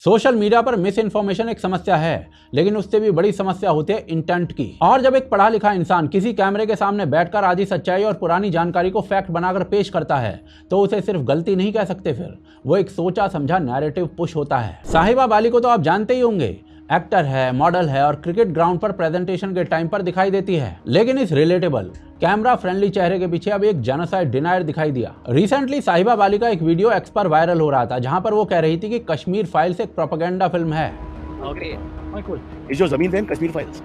Social media पर miss information एक समस्या है, लेकिन उससे भी बड़ी समस्या होती है इंटेंट की। और जब एक पढ़ा लिखा इंसान किसी कैमरे के सामने बैठकर आधी सच्चाई और पुरानी जानकारी को फैक्ट बनाकर पेश करता है तो उसे सिर्फ गलती नहीं कह सकते, फिर वो एक सोचा समझा नैरेटिव पुश होता है। साहिबा बाली को तो आप जानते ही होंगे, एक्टर है, मॉडल है और क्रिकेट ग्राउंड पर प्रेजेंटेशन के टाइम पर दिखाई देती है। लेकिन इस रिलेटेबल कैमरा फ्रेंडली चेहरे के पीछे अब एक जेनोसाइड डिनायर दिखाई दिया। रिसेंटली साहिबा बाली का एक वीडियो एक्स पर वायरल हो रहा था, जहां पर वो कह रही थी कि कश्मीर फाइल्स एक प्रोपेगेंडा फिल्म है। Okay. Oh, cool. Is your Zameen then Kashmir Files?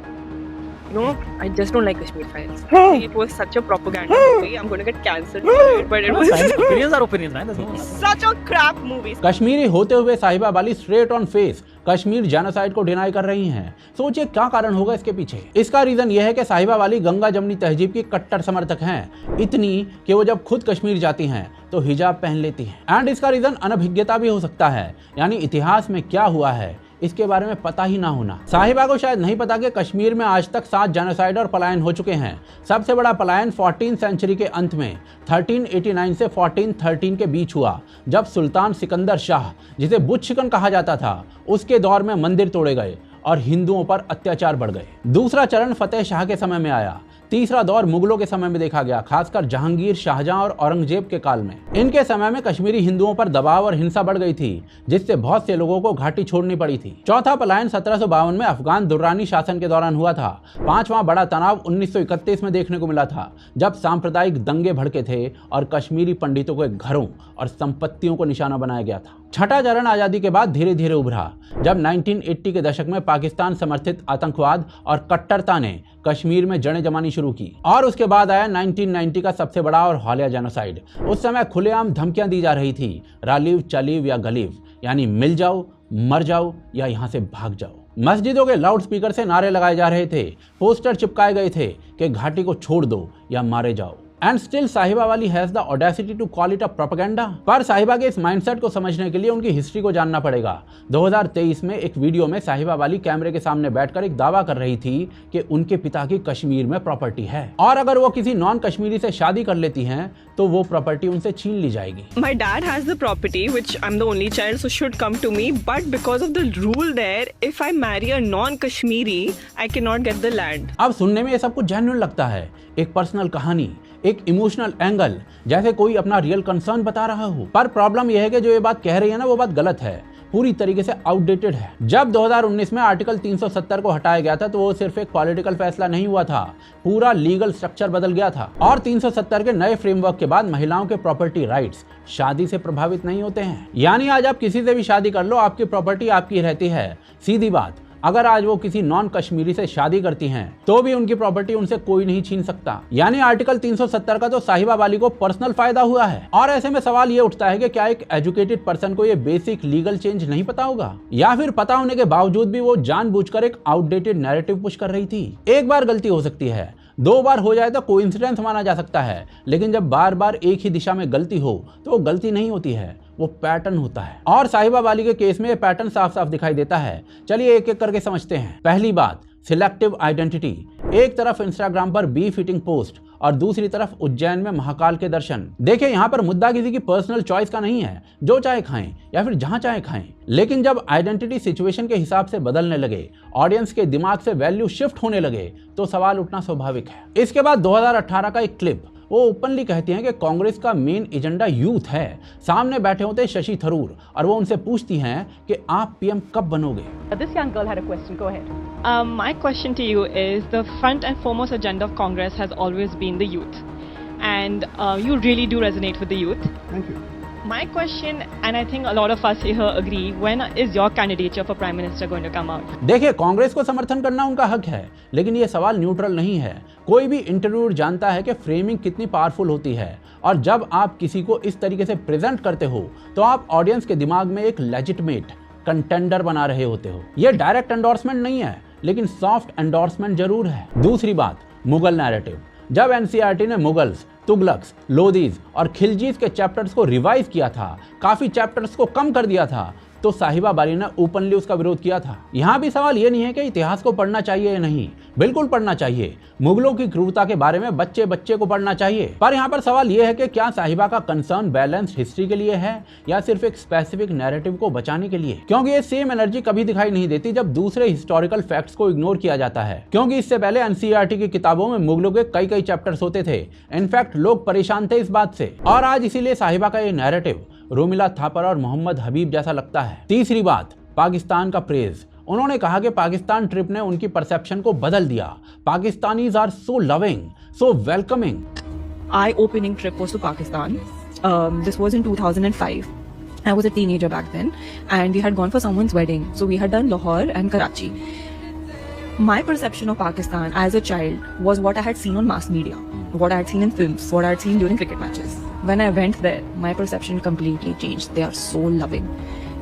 No, I just don't like Kashmir Files. Huh. It was such a propaganda movie. I'm going to get cancelled for it, but it was Opinions are opinions, man. There's no. such a crap movie. Kashmiri होते हुए Sahiba Bali straight on face Kashmir genocide को deny कर रही हैं। सोचिए क्या कारण होगा इसके पीछे। इसका रीजन यह है कि साहिबा बाली गंगा जमनी तहजीब की कट्टर समर्थक हैं, इतनी कि वो जब खुद कश्मीर जाती हैं तो हिजाब पहन लेती हैं। एंड इसका रीजन अनभिज्ञता भी हो सकता है, यानी इतिहास में क्या हुआ है इसके बारे में पता ही ना होना। साहिबा को शायद नहीं पता कि कश्मीर में आज तक 7 जेनोसाइड और पलायन हो चुके हैं। सबसे बड़ा पलायन 14th सेंचुरी के अंत में 1389 से 1413 के बीच हुआ, जब सुल्तान सिकंदर शाह, जिसे बुत शिकन कहा जाता था, उसके दौर में मंदिर तोड़े गए और हिंदुओं पर अत्याचार बढ़ गए। दूसरा चरण फतेह शाह के समय में आया। तीसरा दौर मुगलों के समय में देखा गया, खासकर जहांगीर, शाहजहां और औरंगजेब के काल में। इनके समय में कश्मीरी हिंदुओं पर दबाव और हिंसा बढ़ गई थी, जिससे बहुत से लोगों को घाटी छोड़नी पड़ी थी। चौथा पलायन 1752 में अफगान दुर्रानी शासन के दौरान हुआ था। पांचवां बड़ा तनाव 1931 में देखने को मिला था, जब सांप्रदायिक दंगे भड़के थे और कश्मीरी पंडितों के घरों और संपत्तियों को निशाना बनाया गया था। छठा चरण आजादी के बाद धीरे धीरे उभरा, जब 1980 के दशक में पाकिस्तान समर्थित आतंकवाद और कट्टरता ने कश्मीर में जड़ें जमानी शुरू की। और उसके बाद आया 1990 का सबसे बड़ा और हालिया जेनोसाइड। उस समय खुलेआम धमकियां दी जा रही थी, रालीव, चलीव या गलीव, यानी मिल जाओ, मर जाओ या यहाँ से भाग जाओ। मस्जिदों के लाउड स्पीकर से नारे लगाए जा रहे थे, पोस्टर चिपकाए गए थे कि घाटी को छोड़ दो या मारे जाओ। एंड स्टिल साहिबा वाली has the audacity to call it a propaganda. पर साहिबा के इस माइंडसेट को समझने के लिए उनकी हिस्ट्री को जानना पड़ेगा। 2023 में एक वीडियो में साहिबा वाली कैमरे के सामने बैठकर एक दावा कर रही थी कि उनके पिता की कश्मीर में प्रॉपर्टी है और अगर वो किसी नॉन कश्मीरी से शादी कर लेती हैं तो वो प्रॉपर्टी उनसे छीन ली जाएगी। My dad has the property, which I'm the only child, so should come to me. But because of the rule there, if I marry a non-Kashmiri, I cannot get the land. अब सुनने में ये सब कुछ genuine लगता है, एक personal कहानी, एक इमोशनल एंगल, जैसे कोई अपना रियल कंसर्न बता रहा हो। पर प्रॉब्लम यह है कि जो ये बात कह रही है ना, वो बात गलत है, पूरी तरीके से आउटडेटेड है। जब 2019 में आर्टिकल 370 को हटाया गया था तो वो सिर्फ एक पॉलिटिकल फैसला नहीं हुआ था, पूरा लीगल स्ट्रक्चर बदल गया था। और 370 के नए फ्रेमवर्क के बाद महिलाओं के प्रॉपर्टी राइट्स शादी से प्रभावित नहीं होते हैं। यानी आज आप किसी से भी शादी कर लो, आपकी प्रॉपर्टी आपकी रहती है। सीधी बात, अगर आज वो किसी नॉन कश्मीरी से शादी करती हैं तो भी उनकी प्रॉपर्टी उनसे कोई नहीं छीन सकता। यानी आर्टिकल 370 का तो साहिबा वाली को पर्सनल फायदा हुआ है। और ऐसे में सवाल ये उठता है कि क्या एक एजुकेटेड पर्सन को ये बेसिक लीगल चेंज नहीं पता होगा, या फिर पता होने के बावजूद भी वो जानबूझकर एक आउटडेटेड नैरेटिव पुश कर रही थी। एक बार गलती हो सकती है, 2 बार हो जाए तो कोइंसिडेंस माना जा सकता है, लेकिन जब बार बार एक ही दिशा में गलती हो तो वो गलती नहीं होती है, वो पैटर्न होता है। और साहिबा वाली के केस में ये पैटर्न साफ साफ दिखाई देता है। चलिए एक एक करके समझते हैं। पहली बात, सिलेक्टिव आइडेंटिटी। एक तरफ इंस्टाग्राम पर बी फिटिंग पोस्ट और दूसरी तरफ उज्जैन में महाकाल के दर्शन। देखिए यहाँ पर मुद्दा किसी की पर्सनल चॉइस का नहीं है, जो चाहे खाएं या फिर जहां चाहे खाएं। लेकिन जब आइडेंटिटी सिचुएशन के हिसाब से बदलने लगे, ऑडियंस के दिमाग से वैल्यू शिफ्ट होने लगे, तो सवाल उठना स्वाभाविक है। इसके बाद 2018 का एक क्लिप, वो ओपनली कहती हैं कि कांग्रेस का मेन एजेंडा यूथ है। सामने बैठे होते शशि थरूर और वो उनसे पूछती हैं कि आप पीएम कब बनोगे। This young girl had a question. Go ahead. My question to you is, the front and foremost agenda of Congress has always been the youth, and you really do resonate with the youth. Thank you. My question, and I think a lot of us here agree, when is your candidature for Prime Minister going to come out? देखिए, कांग्रेस को समर्थन करना उनका हक है, लेकिन ये सवाल न्यूट्रल नहीं है। कोई भी इंटरव्यूअर जानता है कि फ्रेमिंग कितनी पावरफुल होती है, और जब आप किसी को इस तरीके से प्रेजेंट करते हो तो आप ऑडियंस के दिमाग में एक लेजिटिमेट कंटेंडर बना रहे होते हो। ये डायरेक्ट एंडोर्समेंट नहीं है, लेकिन सॉफ्ट एंडोर्समेंट जरूर है। दूसरी बात, मुगल नैरेटिव। जब एनसीईआरटी ने मुगल्स, तुगलक्स, लोदीज और खिलजीज के चैप्टर्स को रिवाइज किया था, काफी चैप्टर्स को कम कर दिया था, तो साहिबा बाली ने ओपनली उसका विरोध किया था। यहाँ भी सवाल ये नहीं है कि इतिहास को पढ़ना चाहिए या नहीं, बिल्कुल पढ़ना चाहिए। मुगलों की क्रूरता के बारे में बच्चे बच्चे को पढ़ना चाहिए। पर यहाँ पर सवाल ये है कि क्या साहिबा का कंसर्न बैलेंस्ड हिस्ट्री के लिए है या सिर्फ एक स्पेसिफिक नैरेटिव को बचाने के लिए? क्योंकि ये सेम एनर्जी कभी दिखाई नहीं देती जब दूसरे हिस्टोरिकल फैक्ट्स को इग्नोर किया जाता है। क्योंकि इससे पहले एनसीईआरटी की किताबों में मुगलों के कई चैप्टर्स होते थे। इनफैक्ट लोग परेशान थे इस बात से, और आज इसीलिए साहिबा का ये नैरेटिव रोमिला थापर और मोहम्मद हबीब जैसा लगता है। तीसरी बात, पाकिस्तान का प्रेज। उन्होंने कहा कि पाकिस्तान ट्रिप ने उनकी परसेप्शन को बदल दिया। Pakistanis are so loving, so welcoming. Eye-opening trip was to Pakistan. This was in 2005. I was a teenager back then, and we had gone for someone's wedding. So we had done Lahore and Karachi. My perception of Pakistan as a child was what I had seen on mass media, what I had seen in films, what I had seen during cricket matches. When I went there, my perception completely changed. They are so loving.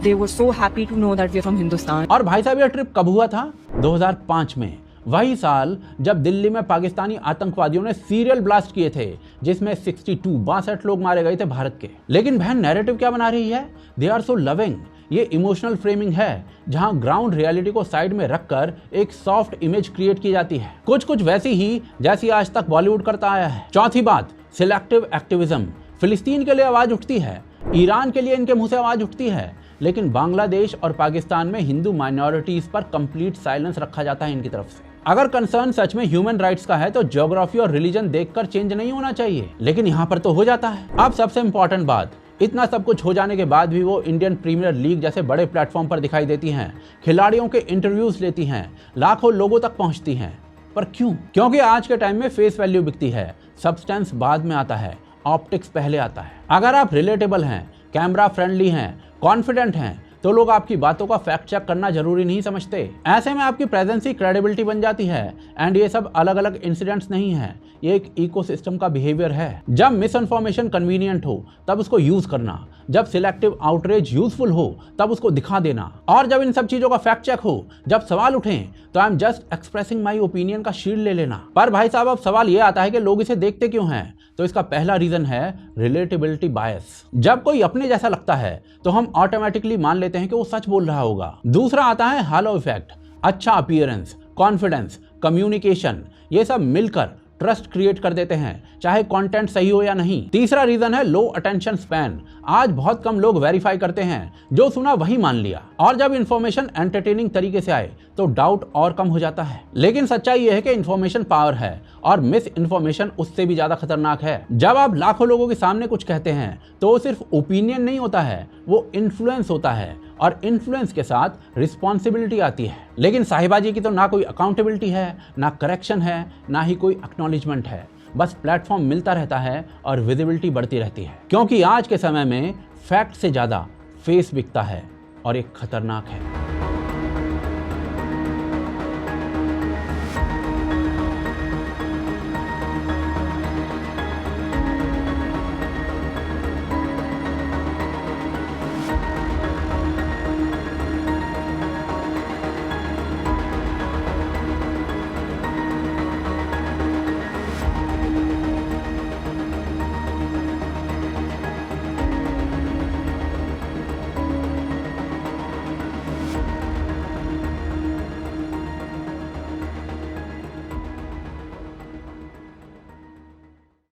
They were so happy to know that we are from Hindustan. और भाई साहब, यह trip कब हुआ था? 2005 में, वही साल जब दिल्ली में पाकिस्तानी आतंकवादियों ने सीरियल ब्लास्ट किए थे, जिसमें 62 लोग मारे गए थे भारत के। लेकिन बहन नैरेटिव क्या बना रही है? They are so loving. ये इमोशनल फ्रेमिंग है, जहां ग्राउंड रियलिटी को साइड में रखकर एक सॉफ्ट इमेज क्रिएट की जाती है, कुछ वैसी ही जैसी आज तक बॉलीवुड करता आया है। चौथी बात, सिलेक्टिव एक्टिविज्म। फिलिस्तीन के लिए आवाज उठती है, ईरान के लिए इनके मुंह से आवाज उठती है, लेकिन बांग्लादेश और पाकिस्तान में हिंदू माइनॉरिटीज पर कंप्लीट साइलेंस रखा जाता है इनकी तरफ से। अगर कंसर्न सच में ह्यूमन राइट्स का है तो ज्योग्राफी और रिलीजन देखकर चेंज नहीं होना चाहिए, लेकिन यहाँ पर तो हो जाता है। अब सबसे इंपॉर्टेंट बात, इतना सब कुछ हो जाने के बाद भी वो इंडियन प्रीमियर लीग जैसे बड़े प्लेटफॉर्म पर दिखाई देती हैं, खिलाड़ियों के इंटरव्यूज लेती हैं, लाखों लोगों तक पहुंचती हैं। पर क्यों? क्योंकि आज के टाइम में फेस वैल्यू बिकती है, सब्सटेंस बाद में आता है, ऑप्टिक्स पहले आता है। अगर आप रिलेटेबल हैं, कैमरा फ्रेंडली हैं, कॉन्फिडेंट हैं, तो लोग आपकी बातों का फैक्ट चेक करना जरूरी नहीं समझते। ऐसे में आपकी प्रेजेंस ही क्रेडिबिलिटी बन जाती है। एंड ये सब अलग अलग इंसिडेंट्स नहीं है, ये एक इकोसिस्टम का बिहेवियर है। जब मिस इन्फॉर्मेशन कन्वीनियंट हो तब उसको यूज करना, जब सिलेक्टिव आउटरीच यूजफुल हो तब उसको दिखा देना, और जब इन सब चीजों का फैक्ट चेक हो, जब सवाल उठें तो I am just expressing my opinion का शील्ड ले लेना। पर भाई साहब, अब सवाल ये आता है कि लोग इसे देखते क्यों हैं? तो इसका पहला रीजन है रिलेटेबिलिटी बायस। जब कोई अपने जैसा लगता है तो हम ऑटोमेटिकली मान लेते हैं कि वो सच बोल रहा होगा। दूसरा आता है हालो इफेक्ट। अच्छा अपीयरेंस, कॉन्फिडेंस, कम्युनिकेशन, ये सब मिलकर ट्रस्ट क्रिएट कर देते हैं, चाहे कंटेंट सही हो या नहीं। तीसरा रीजन है लो अटेंशन स्पैन। आज बहुत कम लोग वेरीफाई करते हैं, जो सुना वही मान लिया, और जब इंफॉर्मेशन एंटरटेनिंग तरीके से आए तो डाउट और कम हो जाता है। लेकिन सच्चाई यह है कि इंफॉर्मेशन पावर है और मिस इन्फॉर्मेशन उससे भी ज्यादा खतरनाक है। जब आप लाखों लोगों के सामने कुछ कहते हैं तो वो सिर्फ ओपिनियन नहीं होता है, वो इन्फ्लुएंस होता है, और इन्फ्लुएंस के साथ रिस्पॉन्सिबिलिटी आती है। लेकिन साहिबा जी की तो ना कोई अकाउंटेबिलिटी है, ना करेक्शन है, ना ही कोई एक्नॉलेजमेंट है। बस प्लेटफॉर्म मिलता रहता है और विजिबिलिटी बढ़ती रहती है, क्योंकि आज के समय में फैक्ट से ज्यादा फेस बिकता है, और एक खतरनाक है।